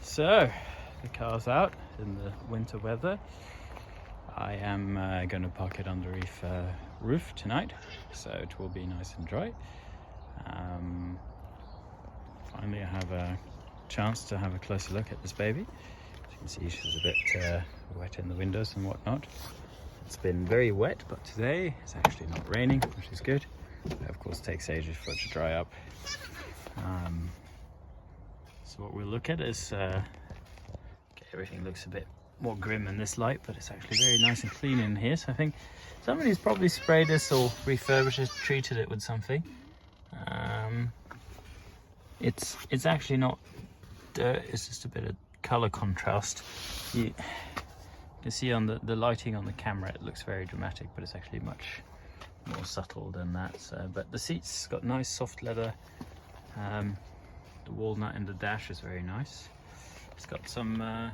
So the car's out in the winter weather. I am going to park it underneath roof tonight, so it will be nice and dry. Finally I have a chance to have a closer look at this baby. As you can see, she's a bit wet in the windows and whatnot. It's been very wet, but today it's actually not raining, which is good. It of course takes ages for it to dry up. So what we'll look at is everything looks a bit more grim in this light, but it's actually very nice and clean in here. So I think somebody's probably sprayed this or refurbished it, treated it with something. It's actually not dirt, it's just a bit of color contrast. You can see on the lighting on the camera it looks very dramatic, but it's actually much more subtle than that. So, but the seats got nice soft leather. The walnut in the dash is very nice. It's got some I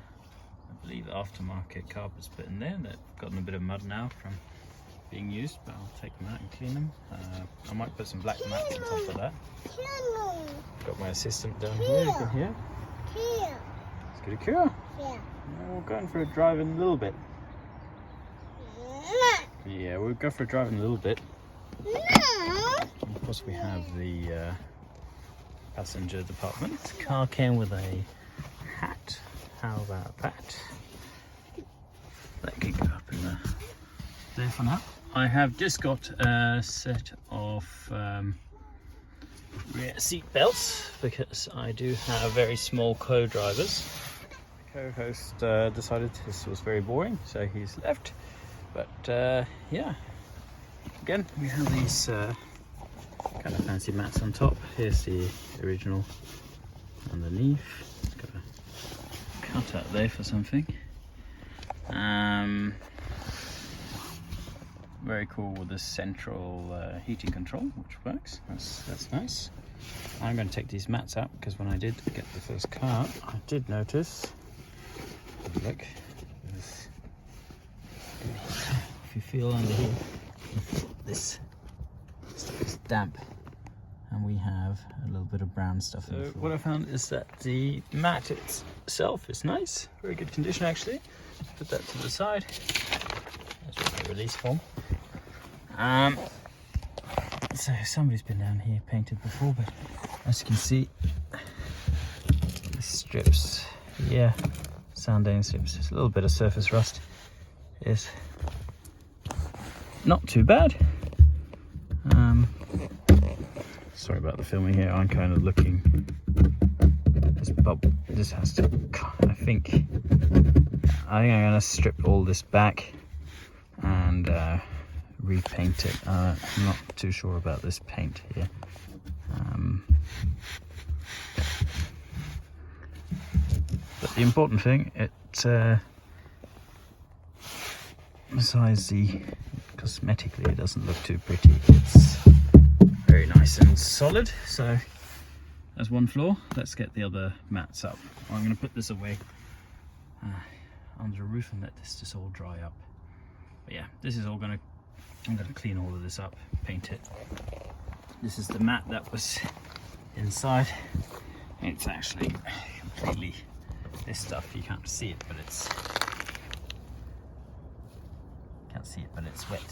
believe aftermarket carpets put in there that have gotten a bit of mud now from being used, but I'll take them out and clean them. I might put some black mats on top of that. Got my assistant down here, you can hear. It's good to cure. Yeah. We're going for a drive in a little bit. Yeah, we'll go for a drive in a little bit. And of course we have the passenger department. The car came with a hat. How about that? That can go up in there for now. I have just got a set of rear seat belts because I do have very small co-drivers. The co-host decided this was very boring, so he's left. But yeah, again we have these kind of fancy mats on top. Here's the original underneath. It's got a cut out there for something. Very cool with this central heating control, which works. That's nice. I'm going to take these mats out because when I did get the first car, I did notice. Look, if you feel under here, this stuff is damp, and we have a little bit of brown stuff in the floor. What I found is that the mat itself is nice, very good condition actually. Put that to the side. That's what the release form. So somebody's been down here painted before, but as you can see, these strips, yeah, sanding strips, there's a little bit of surface rust. Is not too bad. Sorry about the filming here. I'm kind of looking. This has to. I think I'm going to strip all this back and repaint it. I'm not too sure about this paint here. But the important thing, besides the cosmetically, it doesn't look too pretty. It's very nice and solid. So that's one floor. Let's get the other mats up. I'm going to put this away under the roof and let this just all dry up. But yeah, this is all going to. I'm going to clean all of this up, paint it. This is the mat that was inside. It's actually completely. This stuff you can't see it, but it's. Can't see it, but it's wet.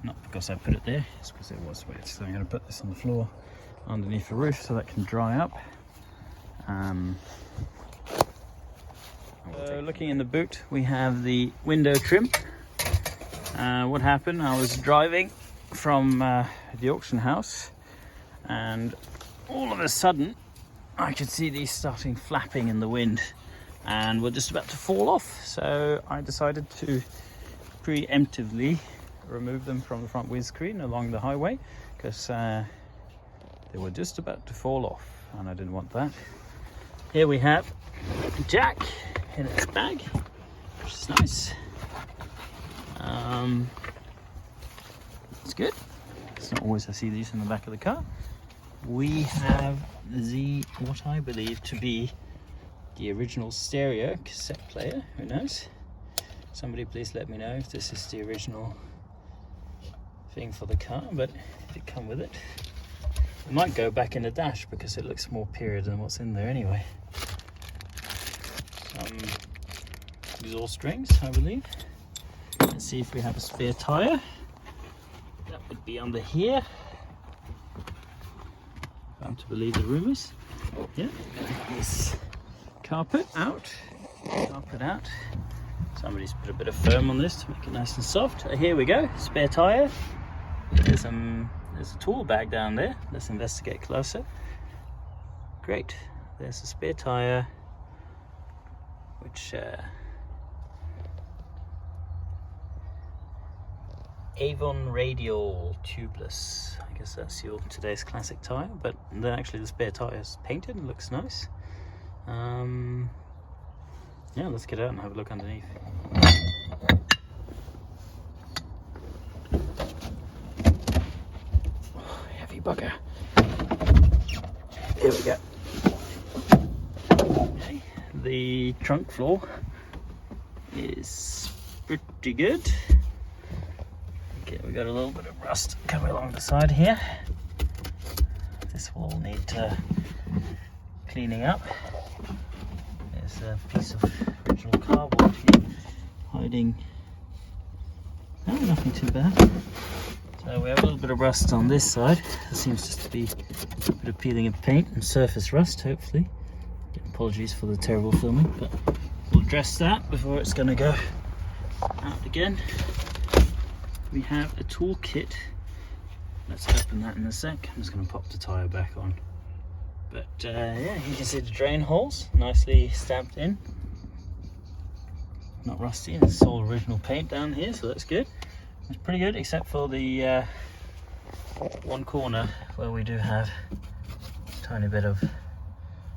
Not because I put it there, it's because it was wet. So I'm going to put this on the floor underneath the roof so that can dry up. Looking in the boot, we have the window trim. What happened, I was driving from the auction house and all of a sudden I could see these starting flapping in the wind and were just about to fall off. So I decided to preemptively remove them from the front windscreen along the highway because they were just about to fall off and I didn't want that. Here we have Jack in its bag, which is nice. It's good. It's not always I see these in the back of the car. We have what I believe to be the original stereo cassette player. Who knows? Somebody please let me know if this is the original thing for the car, but if it come with it, it might go back in the dash because it looks more period than what's in there anyway. exhaust strings, I believe. Let's see if we have a spare tyre. That would be under here. I'm to believe the rumours. Yeah, this carpet out. Somebody's put a bit of foam on this to make it nice and soft. Here we go, spare tyre. There's a tool bag down there. Let's investigate closer. Great, there's a spare tyre, which Avon Radial Tubeless. I guess that's your today's classic tyre, but then actually the spare tyre is painted and looks nice. Yeah, let's get out and have a look underneath. Oh, heavy bugger. Here we go. Okay, the trunk floor is pretty good. Okay, we got a little bit of rust coming along the side here. This will all need cleaning up. There's a piece of original cardboard here hiding. No, nothing too bad. So we have a little bit of rust on this side. There seems just to be a bit of peeling of paint and surface rust, hopefully. Apologies for the terrible filming, but we'll address that before it's going to go out again. We have a tool kit. Let's open that in a sec. I'm just going to pop the tyre back on. But yeah, you can see the drain holes nicely stamped in. Not rusty, it's all original paint down here, so that's good. It's pretty good, except for the one corner where we do have a tiny bit of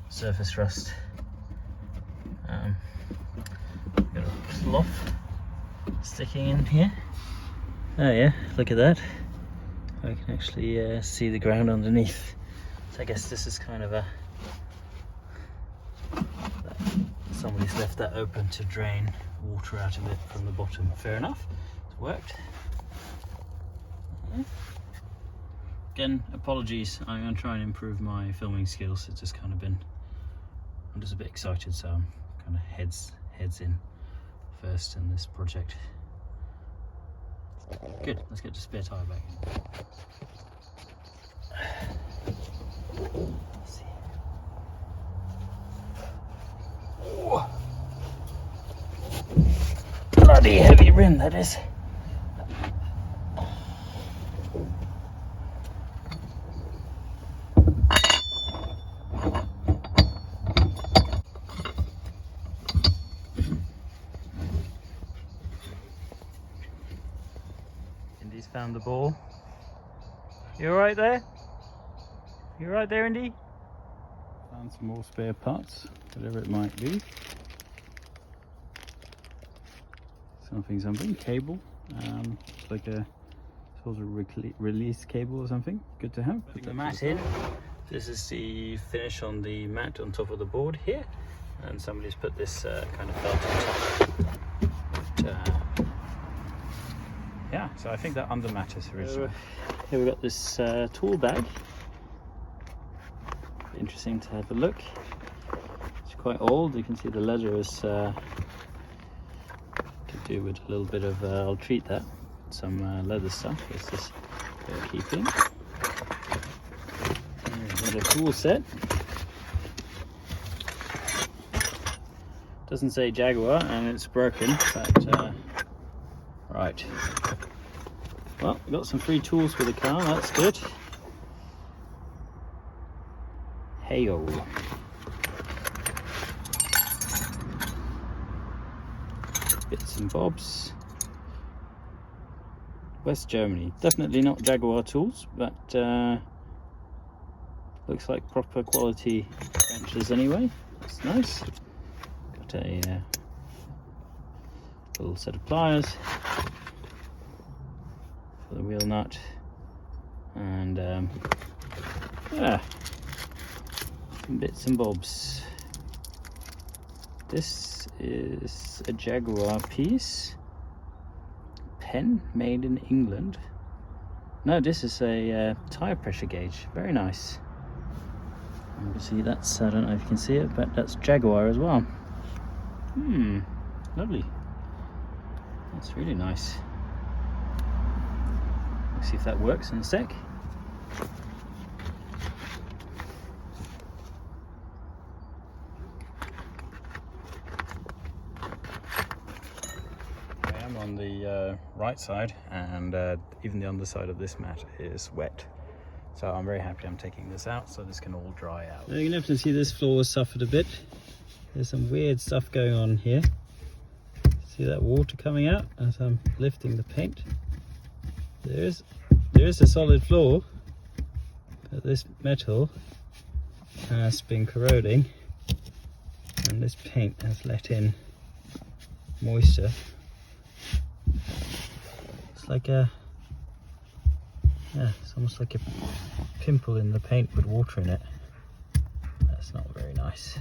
surface rust. Got a slough sticking in here. Oh yeah, look at that. I can actually see the ground underneath. So I guess this is kind of a... somebody's left that open to drain water out of it from the bottom. Fair enough, it's worked. Again, apologies, I'm going to try and improve my filming skills. It's just kind of been... I'm just a bit excited, so I'm kind of heads in first in this project. Good, let's get the spare tyre back. Let's see. Oh. Bloody heavy rim, that is. Indy's found the ball. You alright there? You alright there, Indy? Found some more spare parts, whatever it might be. Something, cable. It's like a sort of release cable or something. Good to have. Put the mat in. This is the finish on the mat on top of the board here. And somebody's put this kind of felt on top. Yeah, so I think that under mat is original. Here we've got this tool bag. Interesting to have a look. It's quite old. You can see the leather is could do with a little bit of I'll treat that some leather stuff. It's just for keeping. There's a tool set. Doesn't say Jaguar and it's broken, but right. Well, we got some free tools for the car. That's good. Hey-o. Bits and bobs. West Germany. Definitely not Jaguar tools, but looks like proper quality wrenches anyway. That's nice. Got a little set of pliers for the wheel nut, and some bits and bobs. This is a Jaguar piece. Pen made in England. No, this is a tire pressure gauge. Very nice. Obviously that's, I don't know if you can see it, but that's Jaguar as well. Lovely. That's really nice. Let's see if that works in a sec. I am on the right side, and even the underside of this mat is wet. So I'm very happy I'm taking this out so this can all dry out. You're going to have to see this floor has suffered a bit. There's some weird stuff going on here. See that water coming out as I'm lifting the paint? There is a solid floor, but this metal has been corroding and this paint has let in moisture. It's like a, yeah, it's almost like a pimple in the paint with water in it. That's not very nice.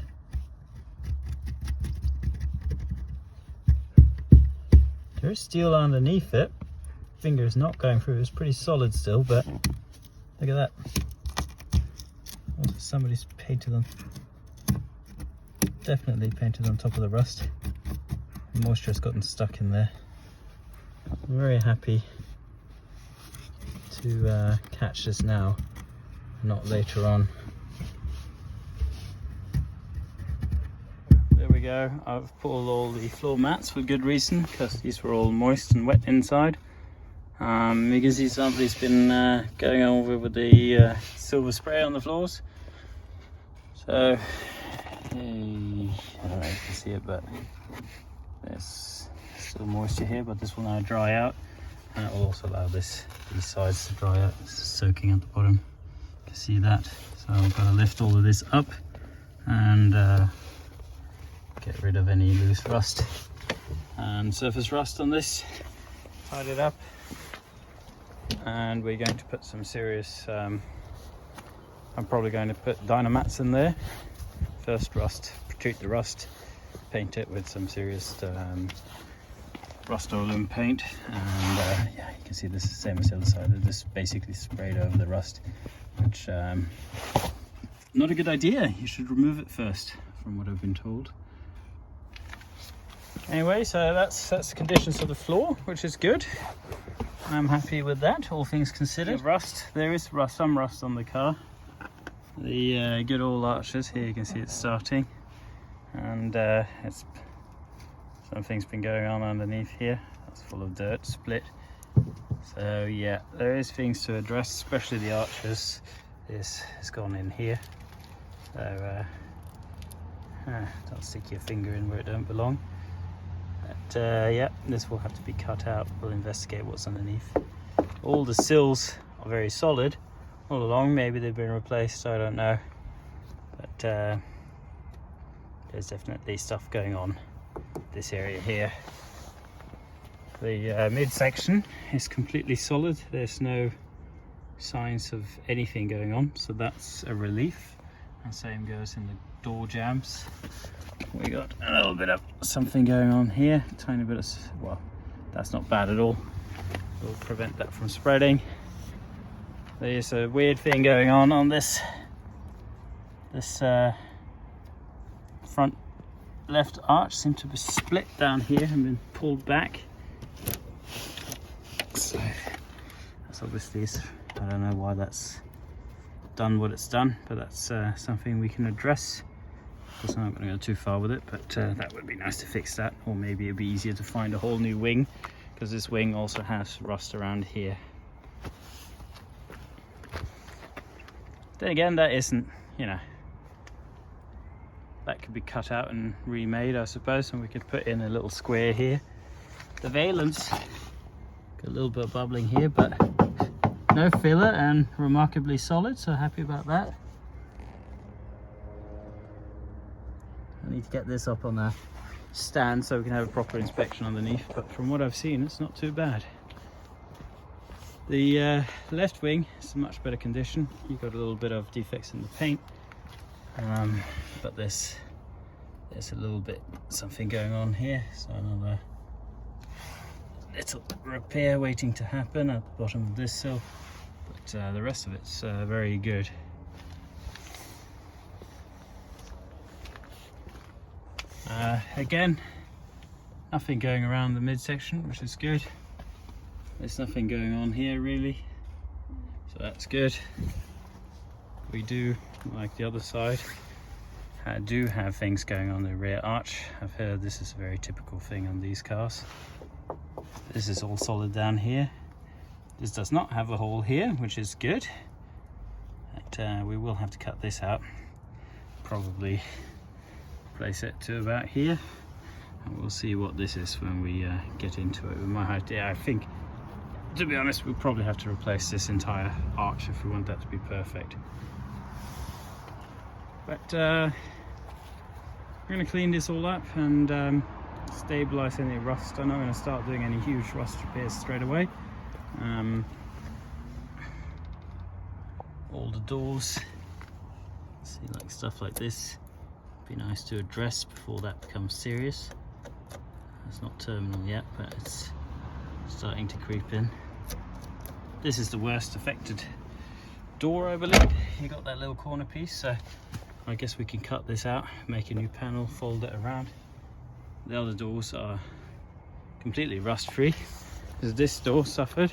There is steel underneath it. Finger is not going through. It's pretty solid still, but look at that. Somebody's painted on, definitely painted on top of the rust. The moisture has gotten stuck in there. I'm very happy to catch this now, not later on. There we go. I've pulled all the floor mats for good reason, because these were all moist and wet inside. You can see somebody's been going over with the silver spray on the floors. So, I don't know if you can see it, but there's still moisture here, but this will now dry out. And it will also allow these sides to dry out. It's soaking at the bottom. You can see that. So I've got to lift all of this up and get rid of any loose rust and surface rust on this. Tied it up. And we're going to put some serious, I'm probably going to put Dynamats in there. First rust, treat the rust, paint it with some serious rust oil and paint, and yeah, you can see this is the same as the other side. They just basically sprayed over the rust, which not a good idea. You should remove it first, from what I've been told. Anyway, so that's the conditions of the floor, which is good. I'm happy with that, all things considered. Rust, there is rust, some rust on the car. The good old arches, here you can see it's starting, and it's something's been going on underneath here. That's full of dirt, split. So yeah, there is things to address, especially the arches. This has gone in here. So don't stick your finger in where it don't belong. But yeah, this will have to be cut out. We'll investigate what's underneath. All the sills are very solid all along. Maybe they've been replaced, I don't know. But there's definitely stuff going on this area here. The midsection is completely solid. There's no signs of anything going on, so that's a relief. And same goes in the door jambs. We got a little bit of something going on here, tiny bit of, well, that's not bad at all. We'll prevent that from spreading. There's a weird thing going on this front left arch seems to be split down here and been pulled back. So that's obviously, I don't know why that's done what it's done, but that's something we can address. Of course, I'm not going to go too far with it, but that would be nice to fix that, or maybe it'd be easier to find a whole new wing, because this wing also has rust around here. Then again, that isn't, you know, that could be cut out and remade, I suppose, and we could put in a little square here. The valence, got a little bit of bubbling here, but no filler and remarkably solid, so happy about that. I need to get this up on a stand so we can have a proper inspection underneath, but from what I've seen, it's not too bad. The left wing is in much better condition. You've got a little bit of defects in the paint, but there's a little bit something going on here, so another little repair waiting to happen at the bottom of this sill, but the rest of it's very good. Again, Nothing going around the midsection, which is good. There's nothing going on here really, so that's good. We do, like the other side, do have things going on the rear arch. I've heard this is a very typical thing on these cars. This is all solid down here. This does not have a hole here, which is good. But, we will have to cut this out. Probably place it to about here. And we'll see what this is when we get into it. With my idea, I think, to be honest, we'll probably have to replace this entire arch if we want that to be perfect. But we're going to clean this all up and stabilize any rust. I'm not going to start doing any huge rust repairs straight away. All the doors, see, like stuff like this, be nice to address before that becomes serious. It's not terminal yet, but it's starting to creep in. This is the worst affected door, I believe. You got that little corner piece, so I guess we can cut this out, make a new panel, fold it around. The other doors are completely rust free. This door suffered,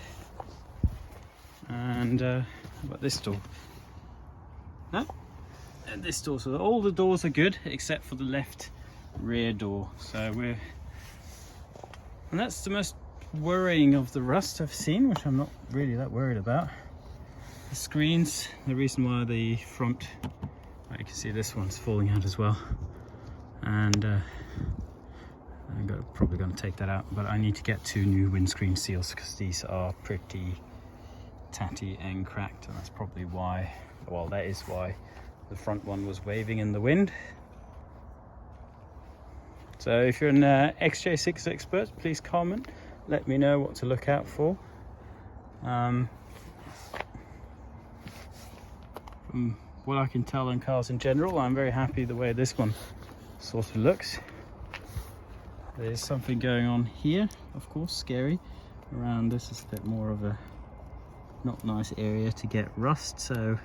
and how about this door? No, and this door. So all the doors are good except for the left rear door. So and that's the most worrying of the rust I've seen, which I'm not really that worried about. The screens, the reason why the front, you can see this one's falling out as well, and I'm probably going to take that out, but I need to get 2 new windscreen seals because these are pretty tatty and cracked, and that's probably why, well, that is why the front one was waving in the wind. So if you're an XJ6 expert, please comment, let me know what to look out for. From what I can tell on cars in general, I'm very happy the way this one sort of looks. There's something going on here, of course, scary. Around this is a bit more of a not nice area to get rust, so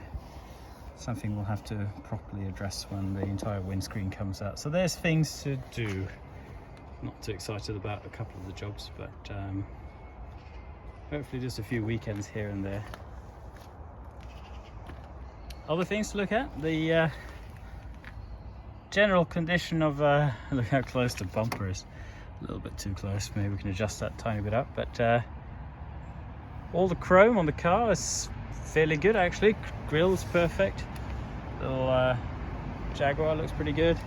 something we'll have to properly address when the entire windscreen comes out. So there's things to do. Not too excited about a couple of the jobs, but hopefully just a few weekends here and there. Other things to look at, the general condition of, look how close the bumper is, a little bit too close, maybe we can adjust that tiny bit up, but all the chrome on the car is fairly good actually. Grill's perfect, little Jaguar looks pretty good,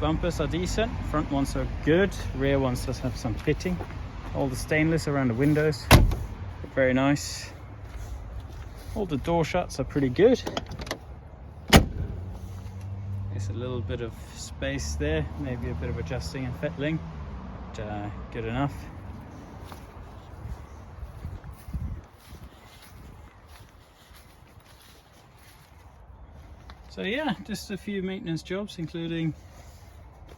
bumpers are decent, front ones are good, rear ones just have some pitting. All the stainless around the windows, very nice. All the door shuts are pretty good. There's a little bit of space there, maybe a bit of adjusting and fettling, but good enough. So yeah, just a few maintenance jobs, including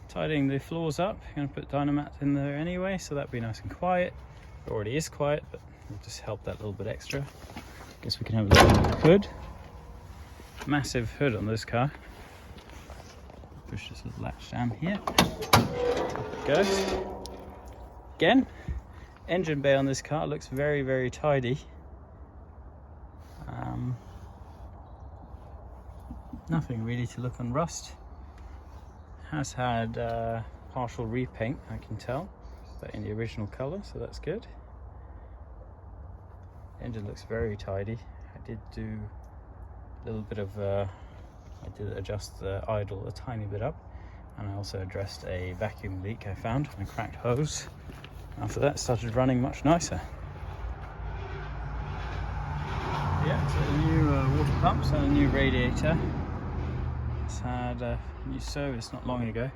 tidying the floors up. I'm going to put Dynamat in there anyway, so that'll be nice and quiet. It already is quiet, but we'll just help that little bit extra. Guess we can have a look at the hood. Massive hood on this car. Push this little latch down here. There it goes. Again, engine bay on this car looks very, very tidy. Nothing really to look on rust. Has had partial repaint, I can tell, but in the original colour, so that's good. Engine looks very tidy. I did do a little bit of I did adjust the idle a tiny bit up, and I also addressed a vacuum leak I found on a cracked hose. After that, it started running much nicer. Yeah, so a new water pumps and a new radiator. It's had a new service not long ago.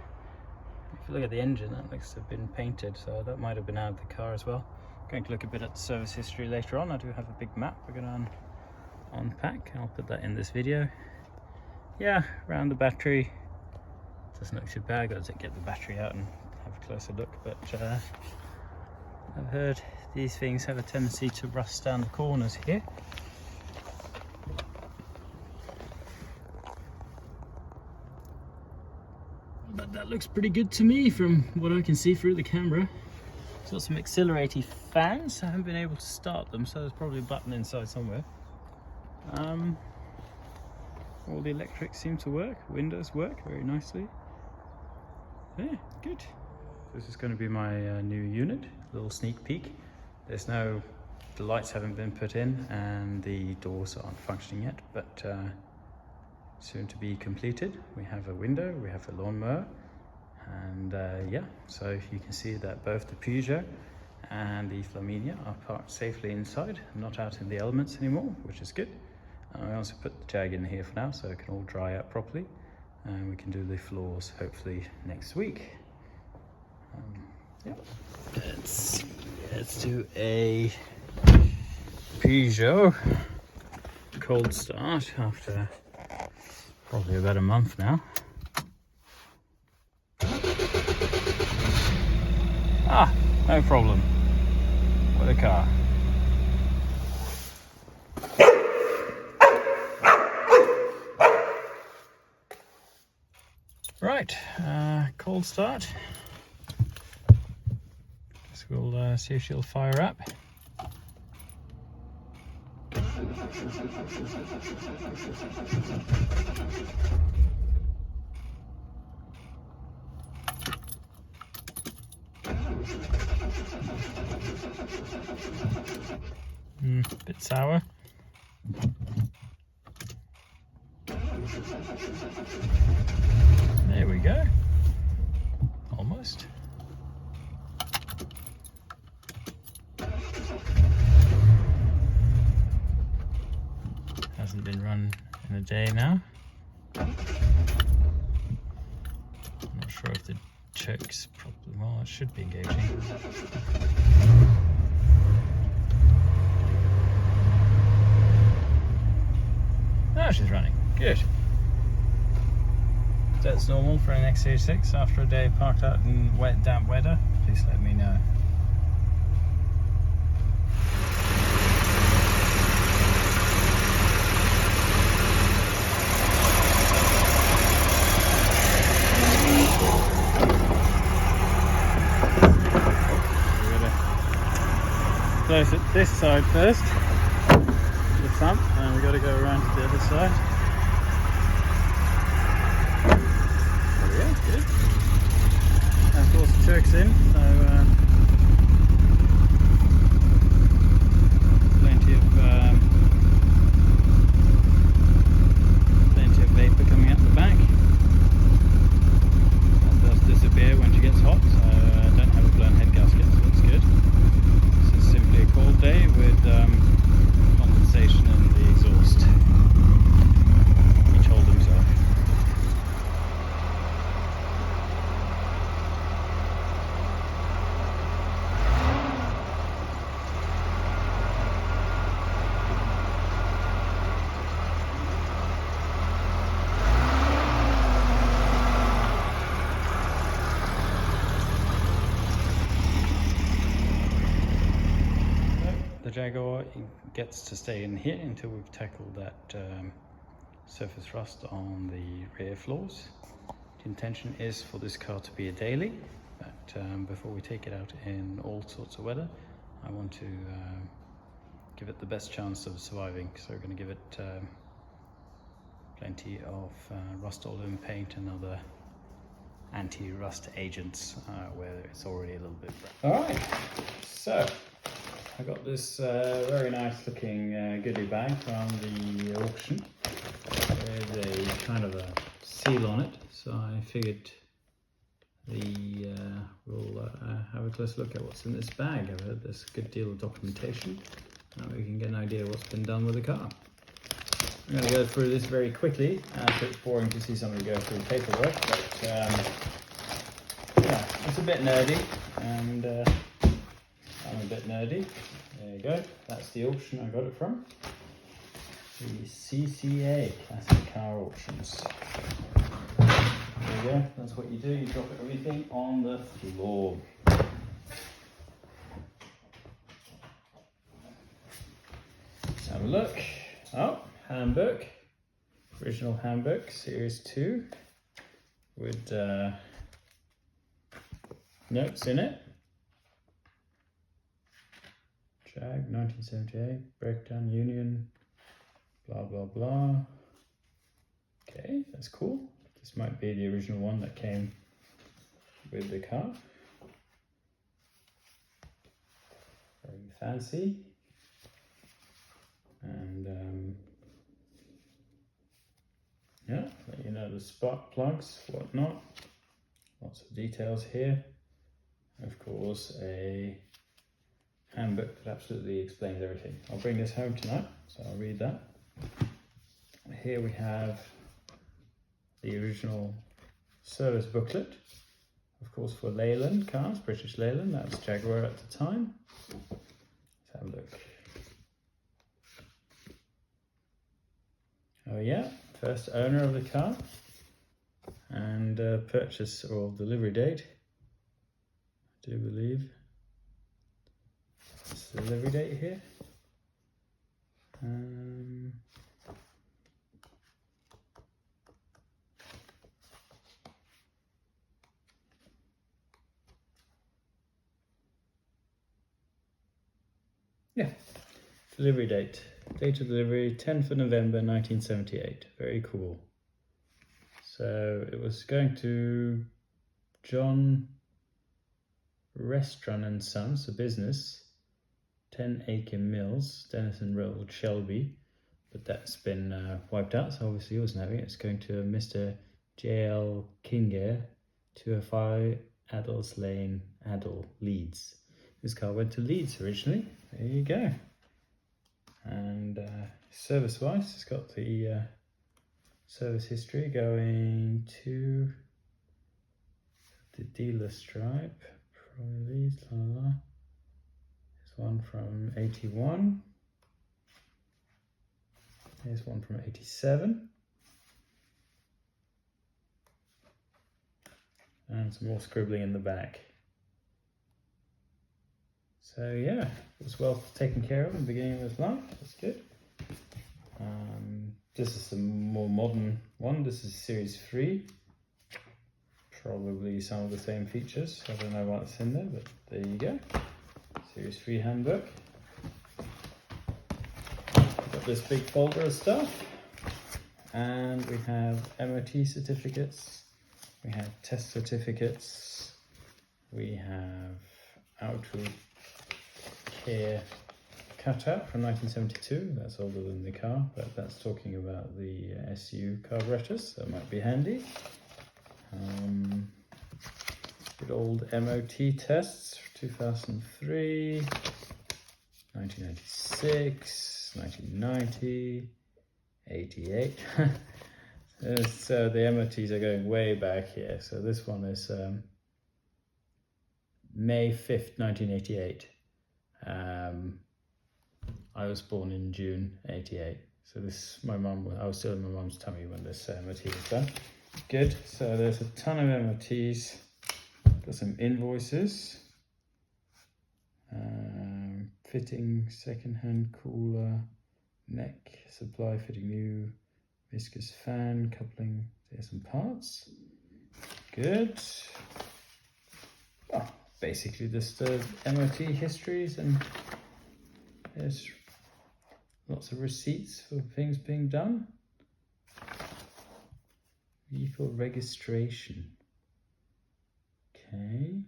If you look at the engine, that looks to have been painted, so that might have been out of the car as well. Going to look a bit at the service history later on. I do have a big map we're going to unpack. I'll put that in this video. Yeah, around the battery, doesn't look too bad. Got to get the battery out and have a closer look, but I've heard these things have a tendency to rust down the corners here. But that looks pretty good to me from what I can see through the camera. It's got some auxiliary fans. I haven't been able to start them, so there's probably a button inside somewhere. All the electrics seem to work. Windows work very nicely. Yeah, good. This is going to be my new unit. A little sneak peek. The lights haven't been put in and the doors aren't functioning yet, but soon to be completed. We have a window, we have a lawnmower, and yeah, so you can see that both the Peugeot and the Flaminia are parked safely inside, not out in the elements anymore, which is good. I also put the Jag in here for now so it can all dry out properly, and we can do the floors hopefully next week. Yeah. Let's do a Peugeot cold start after probably about a month now. Ah, no problem. What a car. Right, cold start. So we'll see if she'll fire up. Bit sour. There we go. Almost. Hasn't been run in a day now. I'm not sure if the choke's properly, well, it should be engaging. Now she's running. Good. That's normal for an XJ6 after a day parked out in wet, damp weather. Please let me know. Close it this side first, the front, and we've got to go around to the other side. There we go, good. And of course the choke's in, so plenty of vapour coming out the back. That does disappear when she gets hot, so I don't have a blown head gasket, so that's good. Simply a cold day with condensation in the exhaust. Each hold himself. The Jaguar gets to stay in here until we've tackled that surface rust on the rear floors. The intention is for this car to be a daily, but before we take it out in all sorts of weather, I want to give it the best chance of surviving. So we're going to give it plenty of Rust-Oleum paint and other anti-rust agents where it's already a little bit brown. All right, so I got this very nice looking goodie bag from the auction. There's a kind of a seal on it, so I figured we'll have a close look at what's in this bag. I've heard there's a good deal of documentation, and we can get an idea of what's been done with the car. I'm going to go through this very quickly. So it's boring to see somebody go through paperwork, but yeah, it's a bit nerdy, and I'm a bit nerdy. There you go. That's the auction I got it from. The CCA, Classic Car Auctions. There you go. That's what you do. You drop everything on the floor. Let's have a look. Oh, handbook. Original handbook, Series 2. With notes in it. Jag 1978, breakdown union, blah blah blah. Okay, that's cool. This might be the original one that came with the car. Very fancy. And yeah, you know, the spark plugs, whatnot. Lots of details here. Of course, a handbook that absolutely explains everything. I'll bring this home tonight, so I'll read that. Here we have the original service booklet, of course, for Leyland cars, British Leyland. That was Jaguar at the time. Let's have a look. Oh yeah, first owner of the car, and purchase or delivery date, I do believe. It's the delivery date here. Yeah, delivery date. Date of delivery, 10th of November 1978. Very cool. So it was going to John Restaurant and Sons, a business, 10 Acre Mills, Denison Road, Shelby, but that's been wiped out, so obviously he wasn't having it. It's going to Mr. J.L. Kinger, 205 Addles Lane, Addle, Leeds. This car went to Leeds originally. There you go. And service-wise, it's got the service history going to the dealer stripe. Probably, there's one from 81. Here's one from 87. And some more scribbling in the back. So yeah, it was well taken care of in the beginning of his life. That's good. This is the more modern one. This is Series 3. Probably some of the same features. I don't know what's in there, but there you go. Series 3 handbook. Got this big folder of stuff. And we have MOT certificates. We have test certificates. We have auto care cutout from 1972. That's older than the car, but that's talking about the SU carburetors. That might be handy. Good old MOT tests, 2003, 1996, 1990, 88. So the MOTs are going way back here. So this one is May 5th, 1988. I was born in June 88. So this, I was still in my mum's tummy when this MOT was done. Good, so there's a ton of MOTs. Got some invoices. Fitting second-hand cooler, neck, supply, fitting new viscous fan, coupling, there's some parts. Good. Oh, basically just MOT histories, and there's lots of receipts for things being done. Vehicle registration. Okay.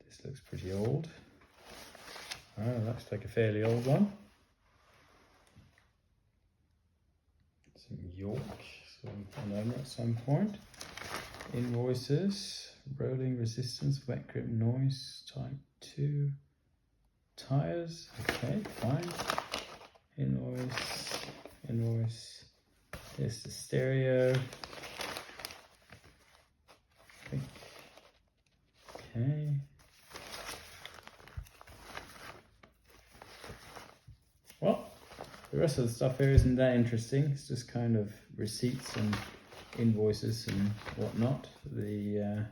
This looks pretty old. Oh, looks like a fairly old one. Some York, so an owner at some point. Invoices, rolling resistance, wet grip noise, type 2. Tires, okay, fine. Invoice. Here's the stereo. Okay. Well, the rest of the stuff here isn't that interesting. It's just kind of receipts and invoices and whatnot. The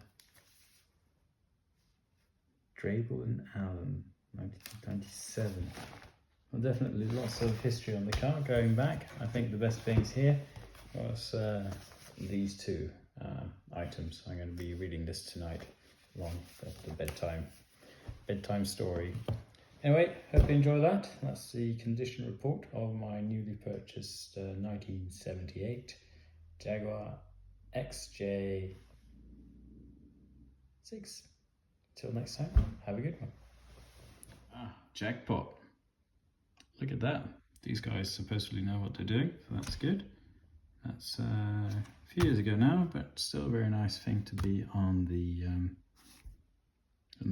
Drabble and Allen, 1997. Well, definitely lots of history on the car going back. I think the best things here was these two items. I'm going to be reading this tonight along the bedtime story. Anyway, hope you enjoy that. That's the condition report of my newly purchased 1978 Jaguar XJ6. Till next time, have a good one. Jackpot. Look at that. These guys supposedly know what they're doing, so that's good. That's a few years ago now, but still a very nice thing to be on the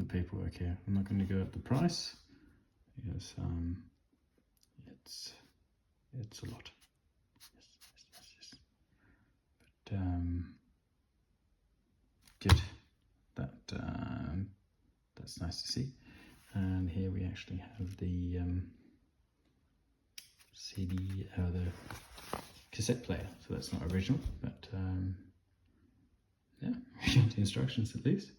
paperwork here. I'm not going to go up the price because it's a lot. Yes. But good. That's nice to see. And here we actually have the CD, the cassette player. So that's not original, but yeah, we got the instructions at least.